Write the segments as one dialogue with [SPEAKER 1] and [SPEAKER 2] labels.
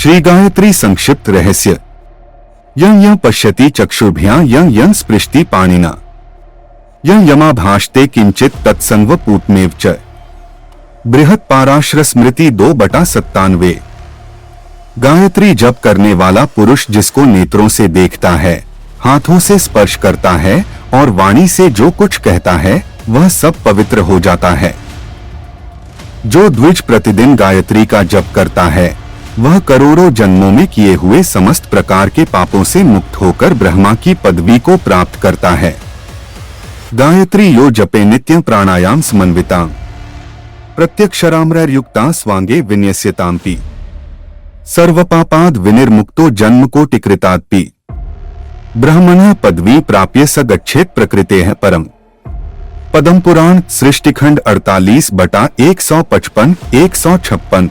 [SPEAKER 1] श्री गायत्री संक्षिप्त रहस्य। यं पश्यति चक्षुर्भ्यां यं स्पृष्टि पाणिना यमा भाषते किंचित तत्संगपूतमेव च। बृहत पाराशर स्मृति 2/97। गायत्री जप करने वाला पुरुष जिसको नेत्रों से देखता है, हाथों से स्पर्श करता है और वाणी से जो कुछ कहता है वह सब पवित्र हो जाता है। जो द्विज प्रतिदिन गायत्री का जप करता है वह करोड़ों जन्मों में किए हुए समस्त प्रकार के पापों से मुक्त होकर ब्रह्मा की पदवी को प्राप्त करता है। गायत्री यो जपे नित्यं प्राणायाम समन्विता प्रत्यक्षराम्रयुक्ता स्वांगे विन्यस्यताम्पि सर्वपापाद विनिर्मुक्तो जन्मकोटिकृतात्पि ब्रह्मणः पदवी प्राप्य स गच्छेत् प्रकृतेः परम। पद्म पुराण सृष्टिखंड 48/155-156।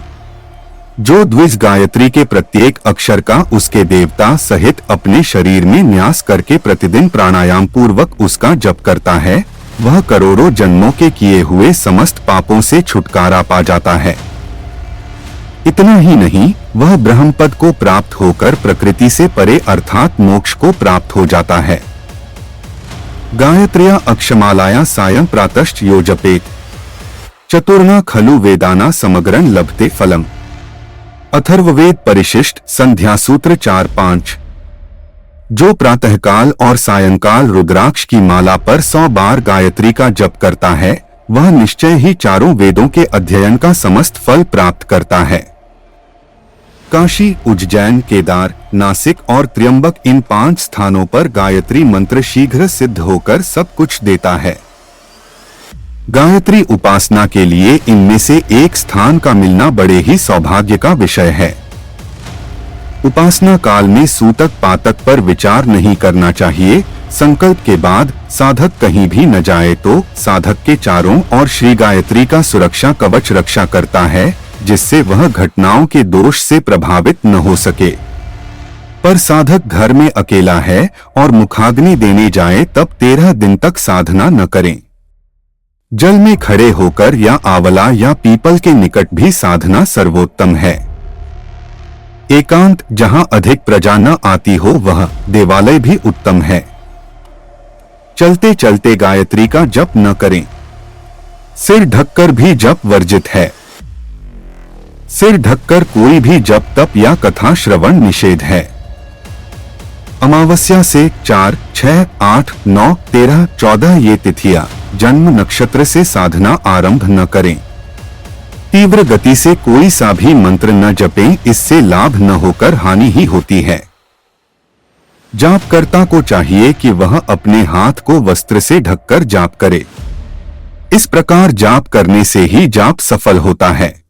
[SPEAKER 1] जो द्विज गायत्री के प्रत्येक अक्षर का उसके देवता सहित अपने शरीर में न्यास करके प्रतिदिन प्राणायाम पूर्वक उसका जप करता है वह करोड़ों जन्मों के किए हुए समस्त पापों से छुटकारा पा जाता है। इतना ही नहीं, वह ब्रह्मपद को प्राप्त होकर प्रकृति से परे अर्थात मोक्ष को प्राप्त हो जाता है। गायत्र्या अक्षमालाया सायं प्रातश्च यो जपेत चतुर्ना खलु वेदाना समग्रं लभते फलम। अथर्ववेद परिशिष्ट संध्या सूत्र 4-5। जो प्रातःकाल और सायंकाल रुद्राक्ष की माला पर 100 बार गायत्री का जप करता है वह निश्चय ही चारों वेदों के अध्ययन का समस्त फल प्राप्त करता है। काशी, उज्जैन, केदार, नासिक और त्र्यंबक इन 5 स्थानों पर गायत्री मंत्र शीघ्र सिद्ध होकर सब कुछ देता है। गायत्री उपासना के लिए इनमें से एक स्थान का मिलना बड़े ही सौभाग्य का विषय है। उपासना काल में सूतक पातक पर विचार नहीं करना चाहिए। संकल्प के बाद साधक कहीं भी न जाए तो साधक के चारों ओर श्री गायत्री का सुरक्षा कवच रक्षा करता है जिससे वह घटनाओं के दोष से प्रभावित न हो सके। पर साधक घर में अकेला है और मुखाग्नि देने जाए तब 13 दिन तक साधना न करें। जल में खड़े होकर या आंवला या पीपल के निकट भी साधना सर्वोत्तम है। एकांत जहां अधिक प्रजा न आती हो वह देवालय भी उत्तम है। चलते चलते गायत्री का जप न करें। सिर ढककर भी जप वर्जित है। सिर ढककर कोई भी जप तप या कथा श्रवण निषेध है। अमावस्या से 4, 6, 8, 9, 13, 14 ये तिथियां जन्म नक्षत्र से साधना आरंभ न करें। तीव्र गति से कोई सा भी मंत्र न जपें, इससे लाभ न होकर हानि ही होती है। जापकर्ता को चाहिए कि वह अपने हाथ को वस्त्र से ढककर जाप करे। इस प्रकार जाप करने से ही जाप सफल होता है।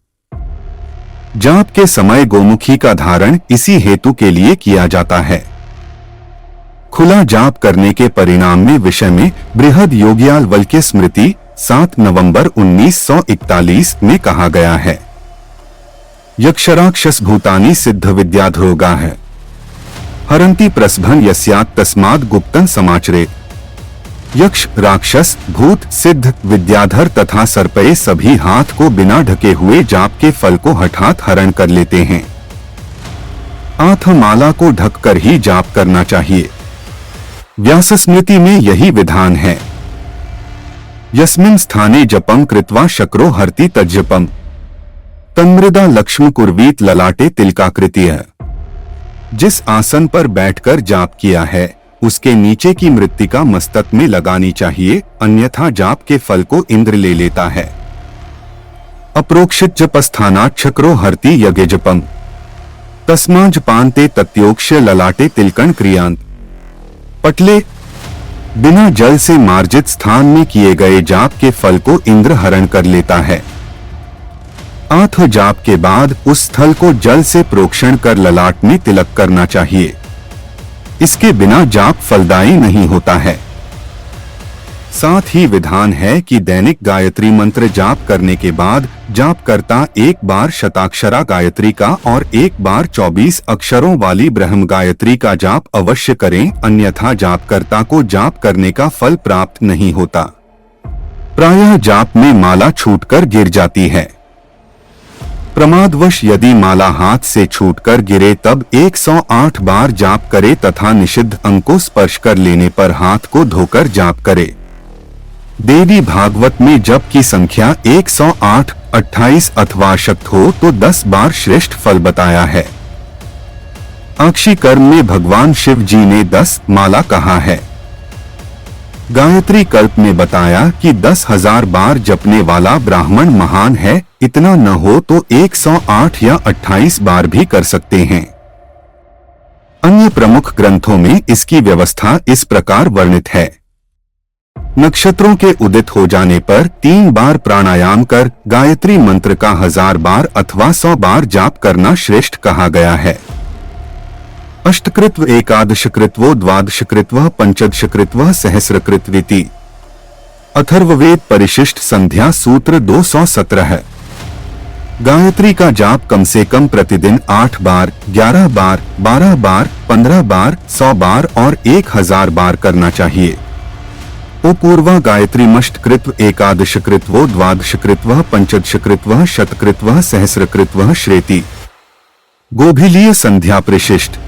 [SPEAKER 1] जाप के समय गोमुखी का धारण इसी हेतु के लिए किया जाता है। खुला जाप करने के परिणाम में विषय में बृहद योग्यालवल्क्य स्मृति 7 नवंबर 1941 में कहा गया है। यक्षराक्षस भूतानि सिद्ध विद्याधरोगा है हरंती प्रस्भन यस्यात् तस्मात् गुप्तन समाचरे। यक्ष, राक्षस, भूत, सिद्ध, विद्याधर तथा सर्पये सभी हाथ को बिना ढके हुए जाप के फल को हठात हरण कर लेते हैं। आत्ममाला को ढककर ही जाप करना चाहिए। व्यास स्मृति में यही विधान है। यस्मिन् स्थाने जपं कृत्वा शक्रो हरति तज्जपम् तन्मृदा लक्ष्म कुर्वीत ललाटे तिलकाकृतिः। जिस आसन पर बैठकर जाप किया है उसके नीचे की मृत्तिका मस्तक में लगानी चाहिए, अन्यथा जाप के फल को इंद्र ले लेता है। अप्रोक्षित जप स्थानात् शक्रो हरति यज्ञ जपम् तस्मात् जपान्ते तत्योक्ष्य ललाटे तिलकन क्रियांत। पटले बिना जल से मार्जित स्थान में किए गए जाप के फल को इंद्र हरण कर लेता है। आठ जाप के बाद उस स्थल को जल से प्रोक्षण कर ललाट में तिलक करना चाहिए। इसके बिना जाप फलदायी नहीं होता है। साथ ही विधान है कि दैनिक गायत्री मंत्र जाप करने के बाद जापकर्ता एक बार शताक्षरा गायत्री का और एक बार 24 अक्षरों वाली ब्रह्म गायत्री का जाप अवश्य करें, अन्यथा जापकर्ता को जाप करने का फल प्राप्त नहीं होता। प्रायः जाप में माला छूटकर गिर जाती है। प्रमादवश यदि माला हाथ से छूटकर गिरे तब 108 बार जाप करे तथा निषिद्ध अंग को स्पर्श कर लेने पर हाथ को धोकर जाप करे। देवी भागवत में जप की संख्या 108, 28 अथवा अशक्त हो तो 10 बार श्रेष्ठ फल बताया है। आक्षी कर्म में भगवान शिव जी ने 10 माला कहा है। गायत्री कल्प में बताया कि 10,000 बार जपने वाला ब्राह्मण महान है, इतना न हो तो 108 या 28 बार भी कर सकते हैं। अन्य प्रमुख ग्रंथों में इसकी व्यवस्था इस प्रकार वर्णित है। नक्षत्रों के उदित हो जाने पर 3 बार प्राणायाम कर गायत्री मंत्र का 1000 बार अथवा 100 बार जाप करना श्रेष्ठ कहा गया है। अष्टकृत्व, एकादशकृत्वो, द्वादशकृत्वः, पंचदशकृत्वः, सहस्रकृत्विति। अथर्ववेद परिशिष्ट संध्या सूत्र 217 है। गायत्री का जाप कम से कम प्रतिदिन 8 बार, 11 बार, 12 बार, 15 बार, 100 बार और 1000 बार करना चाहिए। पूर्वा गायत्री मष्टकृत्व, एकादशकृत्वो, द्वादशकृत्वः, पंचदशकृत्वः, शतकृत्वः, सहस्रकृत्वः श्रेति। गोभिलीय संध्या परिशिष्ट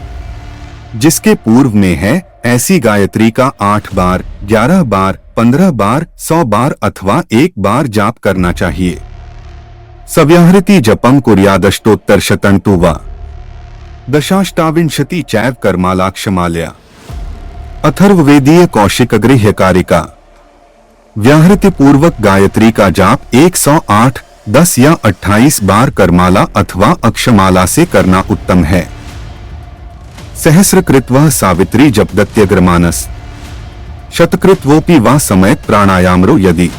[SPEAKER 1] जिसके पूर्व में है, ऐसी गायत्री का 8 बार, 11 बार, 15 बार, 100 बार अथवा 1 बार जाप करना चाहिए। सव्याहृति जपम कुर्यादष्टोत्तरशतं तु वा दशाष्टाविंशति चैव कर्मालाक्षमालया। अथर्ववेदीय कौशिकगृह्य कारिका। व्याहृति पूर्वक गायत्री का जाप 108, 10 या 28 बार करमाला अथवा अक्षमाला से करना उत्तम है। सहस्रकृत्वः सावित्री जपदत्यग्रमानस। शतकृत्वोपि वा समेत प्राणायामरो यदि।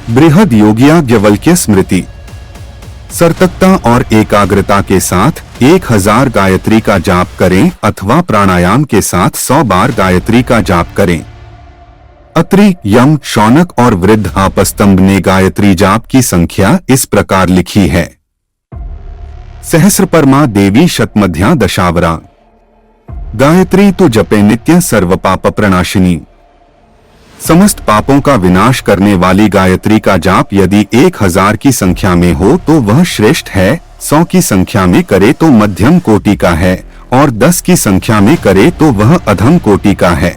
[SPEAKER 1] बृहद योगियाज्ञवल्क्य स्मृति। सर्तकता और एकाग्रता के साथ 1000 गायत्री का जाप करें अथवा प्राणायाम के साथ 100 बार गायत्री का जाप करें। अत्रि, यम, शौनक और वृद्ध आपस्तंभ ने गायत्री जाप की संख्या इस प्रकार लिखी है। सहस्रपरमा देवी शतमध्या दशावरा। गायत्री तो जपे नित्य सर्व पाप प्रणाशिनी। समस्त पापों का विनाश करने वाली गायत्री का जाप यदि 1000 की संख्या में हो तो वह श्रेष्ठ है, 100 की संख्या में करे तो मध्यम कोटि का है और 10 की संख्या में करे तो वह अधम कोटि का है।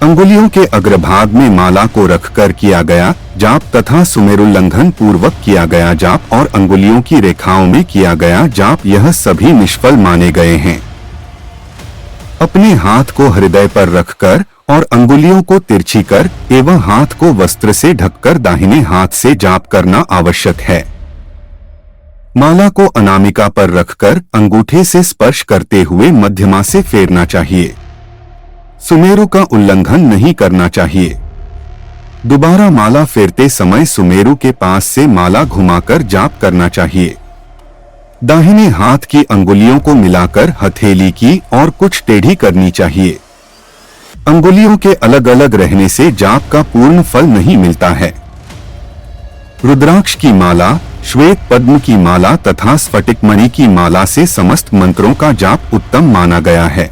[SPEAKER 1] अंगुलियों के अग्रभाग में माला को रखकर किया गया जाप तथा सुमेरुल्लंघन पूर्वक किया गया जाप और अंगुलियों की रेखाओं में किया गया जाप, यह सभी निष्फल माने गए हैं। अपने हाथ को हृदय पर रखकर और अंगुलियों को तिरछी कर एवं हाथ को वस्त्र से ढककर दाहिने हाथ से जाप करना आवश्यक है। माला को अनामिका पर रखकर अंगूठे से स्पर्श करते हुए मध्यमा से फेरना चाहिए। सुमेरु का उल्लंघन नहीं करना चाहिए। दोबारा माला फेरते समय सुमेरु के पास से माला घुमाकर जाप करना चाहिए। दाहिने हाथ की अंगुलियों को मिलाकर हथेली की और कुछ टेढ़ी करनी चाहिए। अंगुलियों के अलग अलग रहने से जाप का पूर्ण फल नहीं मिलता है। रुद्राक्ष की माला, श्वेत पद्म की माला तथा स्फटिक मणि की माला से समस्त मंत्रों का जाप उत्तम माना गया है।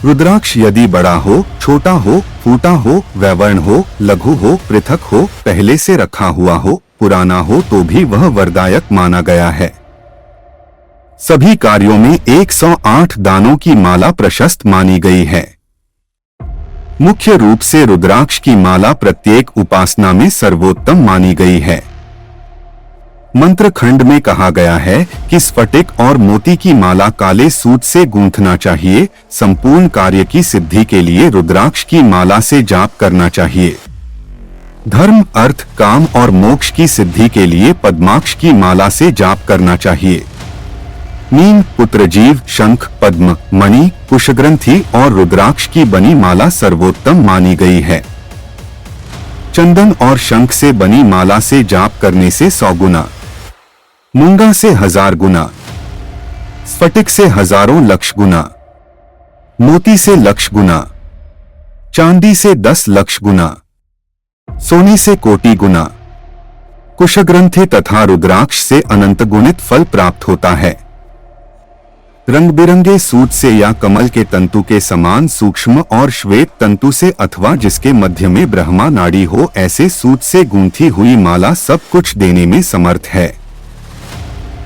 [SPEAKER 1] रुद्राक्ष यदि बड़ा हो, छोटा हो, फूटा हो, वैवर्ण हो, लघु हो, पृथक हो, पहले से रखा हुआ हो, पुराना हो तो भी वह वरदायक माना गया है। सभी कार्यों में 108 दानों की माला प्रशस्त मानी गई है। मुख्य रूप से रुद्राक्ष की माला प्रत्येक उपासना में सर्वोत्तम मानी गई है। मंत्र खंड में कहा गया है कि स्फटिक और मोती की माला काले सूत से गूंथना चाहिए। संपूर्ण कार्य की सिद्धि के लिए रुद्राक्ष की माला से जाप करना चाहिए। धर्म, अर्थ, काम और मोक्ष की सिद्धि के लिए पद्माक्ष की माला से जाप करना चाहिए। नीम, पुत्रजीव, शंख, पद्म, मणि, कुशग्रंथि और रुद्राक्ष की बनी माला सर्वोत्तम मानी गई है। चंदन और शंख से बनी माला से जाप करने से 100 गुना, मूंगा से 1000 गुना, स्फटिक से हजारों लक्ष गुना, मोती से लक्ष गुना, चांदी से 10 लक्ष गुना, सोने से कोटि गुना, कुशग्रंथि तथा रुद्राक्ष से अनंत गुणित फल प्राप्त होता है। रंग बिरंगे सूत से या कमल के तंतु के समान सूक्ष्म और श्वेत तंतु से अथवा जिसके मध्य में ब्रह्मा नाड़ी हो, ऐसे सूत से गूंथी हुई माला सब कुछ देने में समर्थ है।